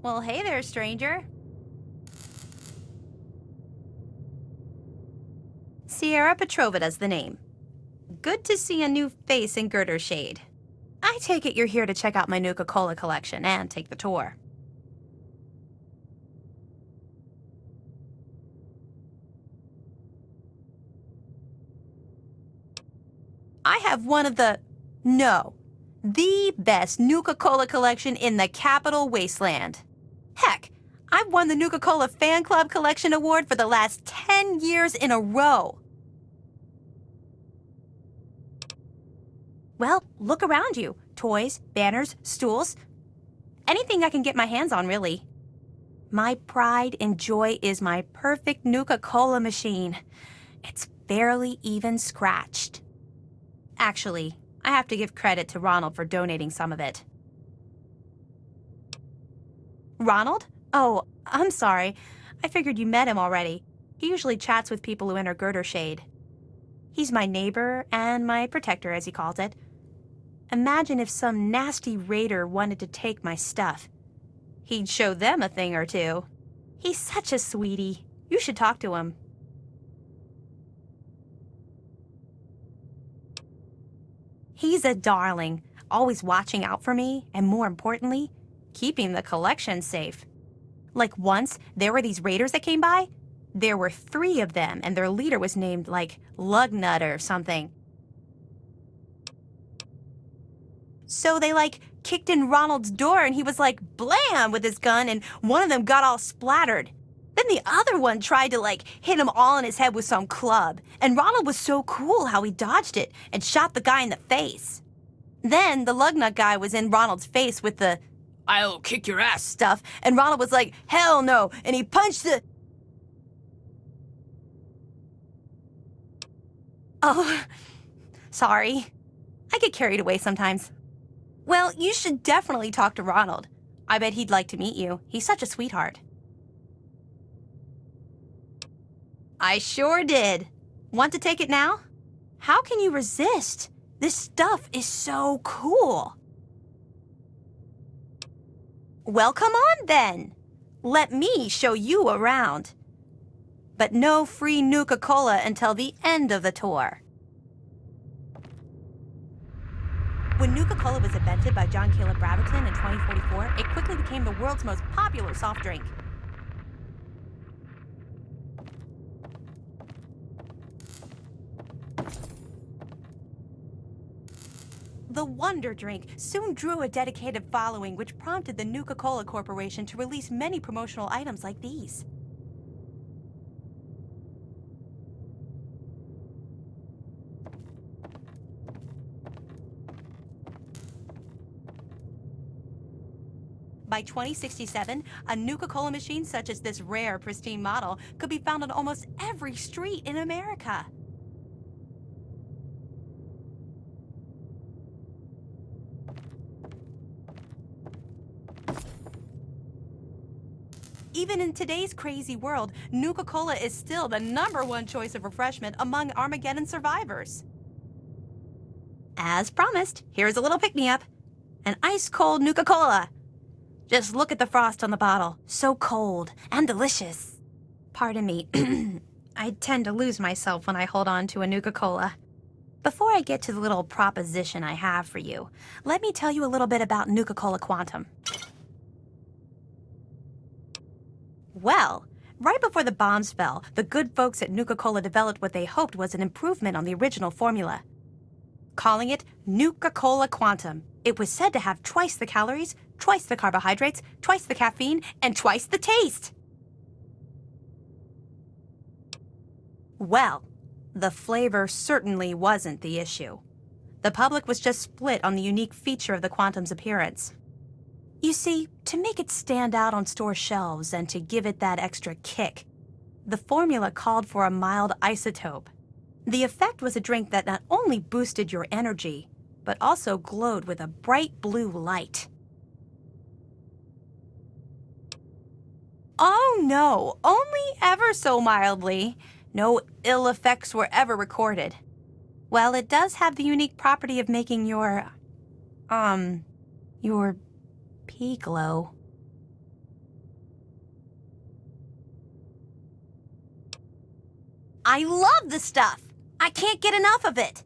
Well, hey there, stranger. Sierra Petrovita's the name. Good to see a new face in Girdershade. I take it you're here to check out my Nuka-Cola collection and take the tour. I have one of the best Nuka-Cola collection in the Capital Wasteland. Heck, I've won the Nuka-Cola Fan Club Collection Award for the last 10 years in a row. Well, look around you. Toys, banners, stools. Anything I can get my hands on, really. My pride and joy is my perfect Nuka-Cola machine. It's barely even scratched. Actually, I have to give credit to Ronald for donating some of it. Ronald? Oh, I'm sorry. I figured you met him already. He usually chats with people who enter Girdershade. He's my neighbor and my protector, as he calls it. Imagine if some nasty raider wanted to take my stuff. He'd show them a thing or two. He's such a sweetie. You should talk to him. He's a darling, always watching out for me, and more importantly, keeping the collection safe. Like once, there were these raiders that came by. There were 3 of them, and their leader was named, like, Lugnut or something. So they, kicked in Ronald's door, and he was blam with his gun, and one of them got all splattered. Then the other one tried to, hit him all in his head with some club, and Ronald was so cool how he dodged it and shot the guy in the face. Then the Lugnut guy was in Ronald's face with the "I'll kick your ass" stuff, and Ronald was like, "Hell no," and he punched the... Oh, sorry. I get carried away sometimes. Well, you should definitely talk to Ronald. I bet he'd like to meet you. He's such a sweetheart. I sure did. Want to take it now? How can you resist? This stuff is so cool. Well, come on then. Let me show you around. But no free Nuka-Cola until the end of the tour. When Nuka-Cola was invented by John Caleb Braverton in 2044, it quickly became the world's most popular soft drink. The Wonder Drink soon drew a dedicated following, which prompted the Nuka-Cola Corporation to release many promotional items like these. By 2067, a Nuka-Cola machine such as this rare, pristine model could be found on almost every street in America. Even in today's crazy world, Nuka-Cola is still the #1 choice of refreshment among Armageddon survivors. As promised, here's a little pick-me-up. An ice-cold Nuka-Cola. Just look at the frost on the bottle. So cold and delicious. Pardon me. I tend to lose myself when I hold on to a Nuka-Cola. Before I get to the little proposition I have for you, let me tell you a little bit about Nuka-Cola Quantum. Well, right before the bombs fell, the good folks at Nuka-Cola developed what they hoped was an improvement on the original formula. Calling it Nuka-Cola Quantum. It was said to have twice the calories, twice the carbohydrates, twice the caffeine, and twice the taste. Well, the flavor certainly wasn't the issue. The public was just split on the unique feature of the Quantum's appearance. You see, to make it stand out on store shelves and to give it that extra kick, the formula called for a mild isotope. The effect was a drink that not only boosted your energy, but also glowed with a bright blue light. Oh no, only ever so mildly. No ill effects were ever recorded. Well, it does have the unique property of making your pee glow. I love the stuff. I can't get enough of it.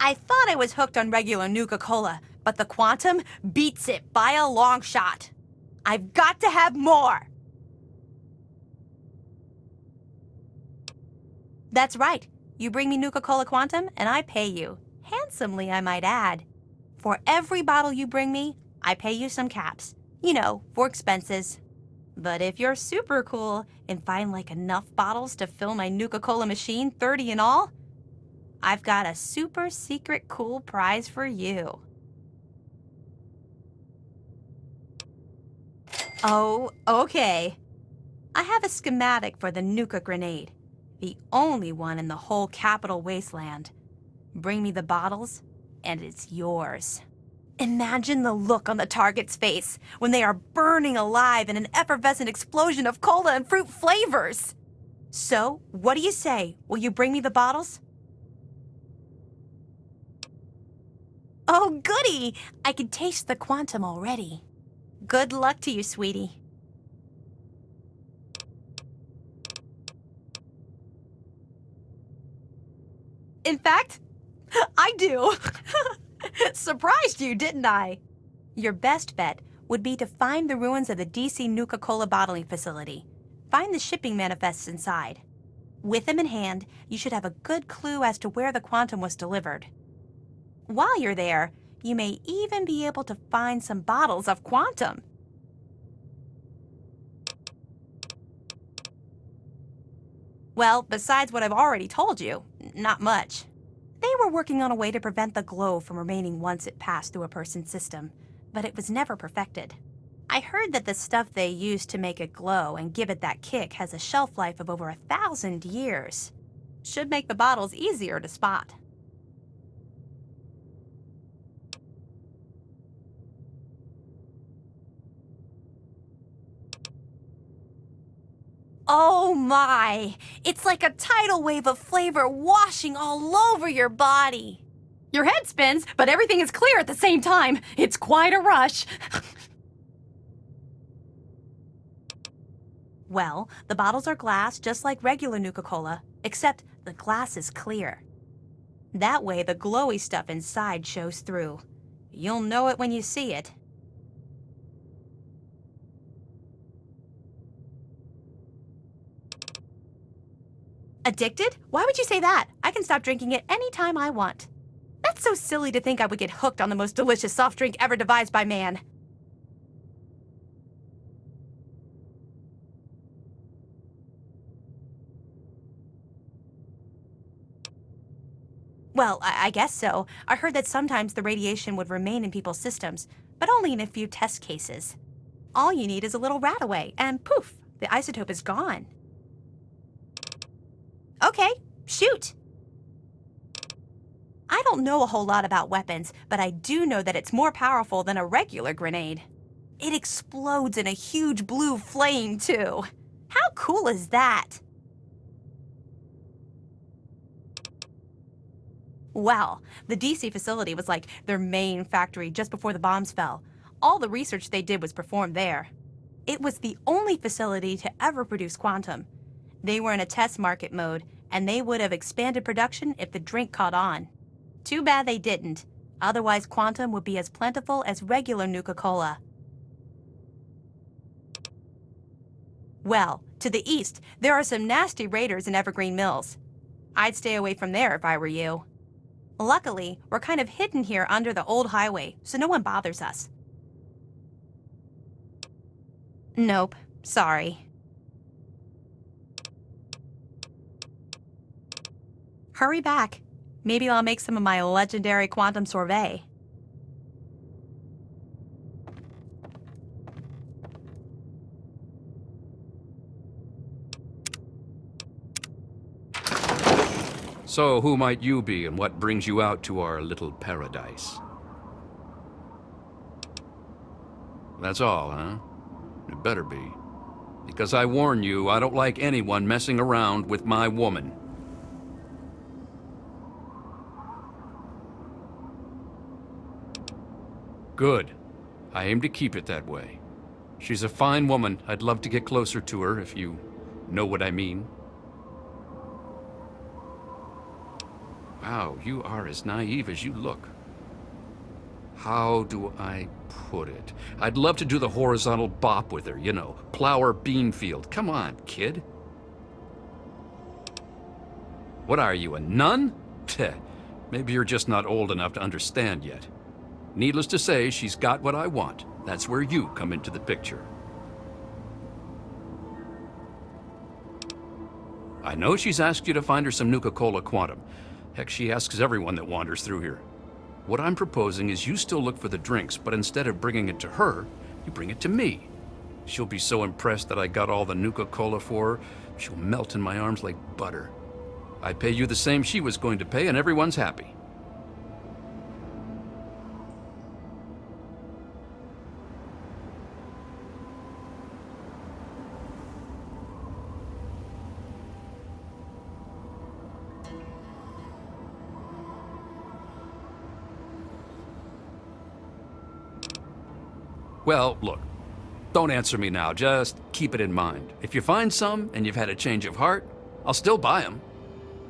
I thought I was hooked on regular Nuka-Cola, but the Quantum beats it by a long shot. I've got to have more. That's right. You bring me Nuka-Cola Quantum, and I pay you. Handsomely, I might add. For every bottle you bring me, I pay you some caps. You know, for expenses. But if you're super cool and find like enough bottles to fill my Nuka-Cola machine, 30 in all, I've got a super secret cool prize for you. Oh, okay. I have a schematic for the Nuka grenade. The only one in the whole Capital Wasteland. Bring me the bottles, and it's yours. Imagine the look on the target's face when they are burning alive in an effervescent explosion of cola and fruit flavors. So, what do you say? Will you bring me the bottles? Oh, goody! I can taste the Quantum already. Good luck to you, sweetie. In fact, I do. Surprised you, didn't I? Your best bet would be to find the ruins of the DC Nuka-Cola bottling facility. Find the shipping manifests inside. With them in hand, you should have a good clue as to where the Quantum was delivered. While you're there, you may even be able to find some bottles of Quantum. Well, besides what I've already told you, not much. They were working on a way to prevent the glow from remaining once it passed through a person's system, but it was never perfected. I heard that the stuff they used to make it glow and give it that kick has a shelf life of over 1,000 years. Should make the bottles easier to spot. Oh my! It's like a tidal wave of flavor washing all over your body. Your head spins, but everything is clear at the same time. It's quite a rush. Well, the bottles are glass just like regular Nuka-Cola, except the glass is clear. That way the glowy stuff inside shows through. You'll know it when you see it. Addicted? Why would you say that? I can stop drinking it anytime I want. That's so silly to think I would get hooked on the most delicious soft drink ever devised by man. Well, I guess so. I heard that sometimes the radiation would remain in people's systems, but only in a few test cases. All you need is a little rat away, and poof, the isotope is gone. Okay, shoot! I don't know a whole lot about weapons, but I do know that it's more powerful than a regular grenade. It explodes in a huge blue flame, too. How cool is that? Well, the DC facility was like their main factory just before the bombs fell. All the research they did was performed there. It was the only facility to ever produce Quantum. They were in a test market mode, and they would have expanded production if the drink caught on. Too bad they didn't. Otherwise, Quantum would be as plentiful as regular Nuka-Cola. Well, to the east, there are some nasty raiders in Evergreen Mills. I'd stay away from there if I were you. Luckily, we're kind of hidden here under the old highway, so no one bothers us. Nope, sorry. Hurry back. Maybe I'll make some of my legendary Quantum sorbet. So, who might you be, and what brings you out to our little paradise? That's all, huh? It better be. Because I warn you, I don't like anyone messing around with my woman. Good. I aim to keep it that way. She's a fine woman. I'd love to get closer to her, if you know what I mean. Wow, you are as naive as you look. How do I put it? I'd love to do the horizontal bop with her, you know, plow her bean field. Come on, kid. What are you, a nun? Teh, maybe you're just not old enough to understand yet. Needless to say, she's got what I want. That's where you come into the picture. I know she's asked you to find her some Nuka-Cola Quantum. Heck, she asks everyone that wanders through here. What I'm proposing is you still look for the drinks, but instead of bringing it to her, you bring it to me. She'll be so impressed that I got all the Nuka-Cola for her, she'll melt in my arms like butter. I pay you the same she was going to pay, and everyone's happy. Well, look, don't answer me now. Just keep it in mind. If you find some and you've had a change of heart, I'll still buy them.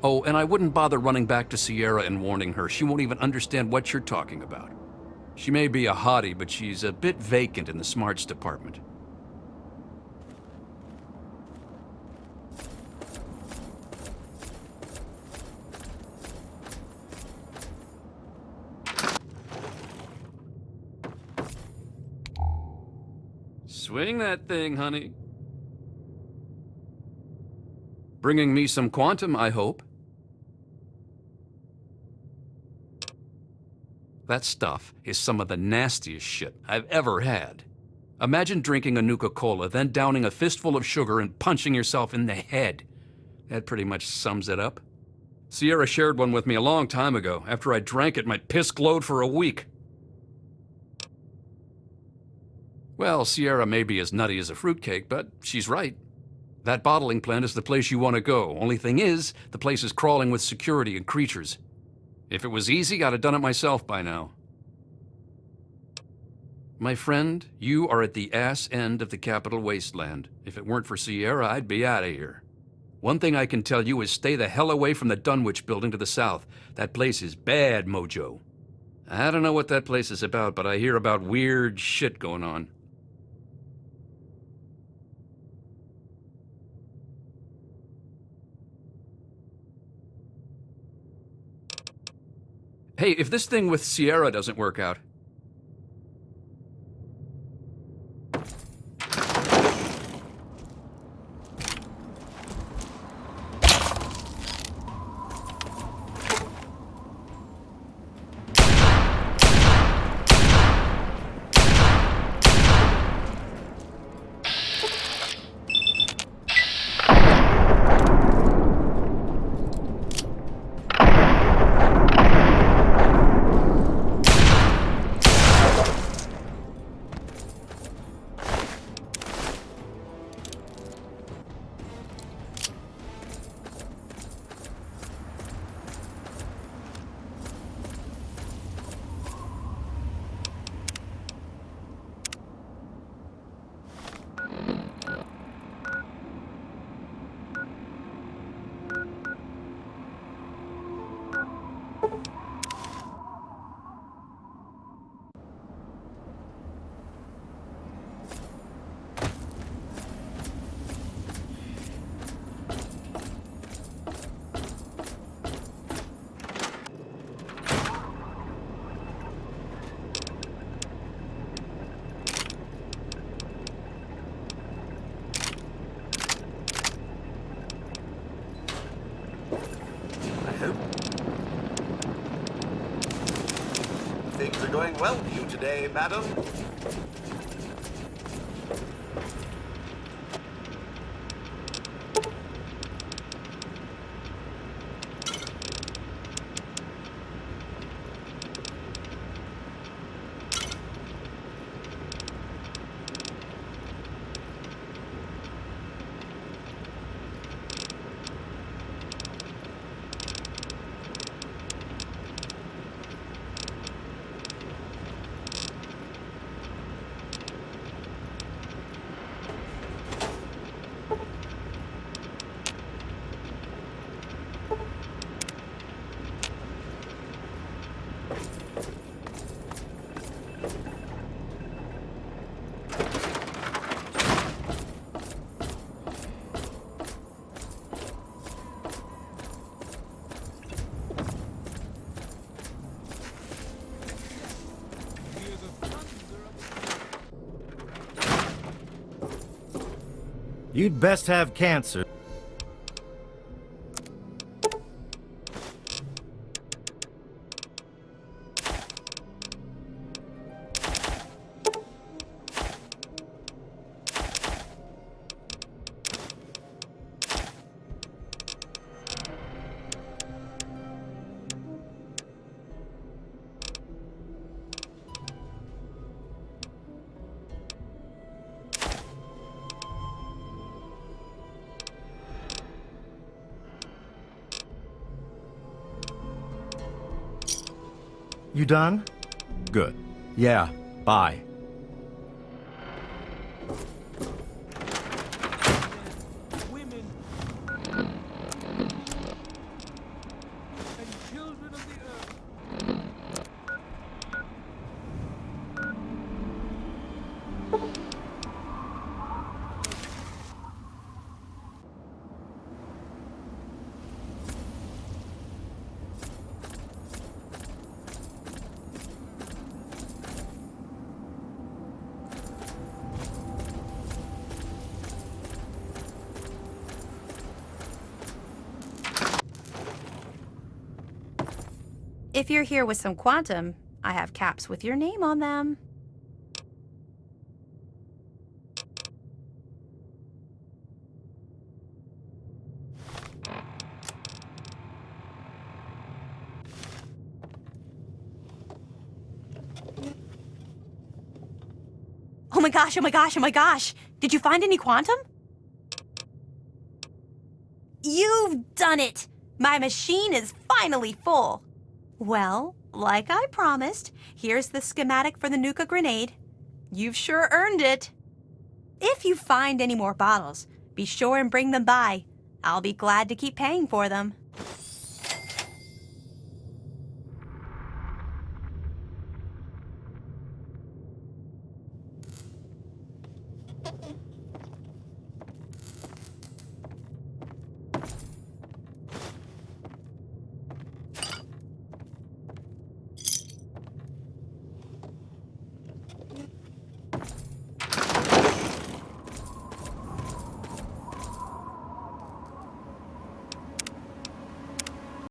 Oh, and I wouldn't bother running back to Sierra and warning her. She won't even understand what you're talking about. She may be a hottie, but she's a bit vacant in the smarts department. Swing that thing, honey. Bringing me some quantum, I hope. That stuff is some of the nastiest shit I've ever had. Imagine drinking a Nuka-Cola, then downing a fistful of sugar and punching yourself in the head. That pretty much sums it up. Sierra shared one with me a long time ago. After I drank it, my piss glowed for a week. Well, Sierra may be as nutty as a fruitcake, but she's right. That bottling plant is the place you want to go. Only thing is, the place is crawling with security and creatures. If it was easy, I'd have done it myself by now. My friend, you are at the ass end of the capital wasteland. If it weren't for Sierra, I'd be out of here. One thing I can tell you is stay the hell away from the Dunwich building to the south. That place is bad mojo. I don't know what that place is about, but I hear about weird shit going on. Hey, if this thing with Sierra doesn't work out... Things are going well for you today, madam. You'd best have cancer. You done? Good. Yeah, bye. Women and children of the earth. If you're here with some quantum, I have caps with your name on them. Oh my gosh, oh my gosh, oh my gosh! Did you find any quantum? You've done it! My machine is finally full. Well, like I promised, here's the schematic for the Nuka grenade. You've sure earned it. If you find any more bottles, be sure and bring them by. I'll be glad to keep paying for them.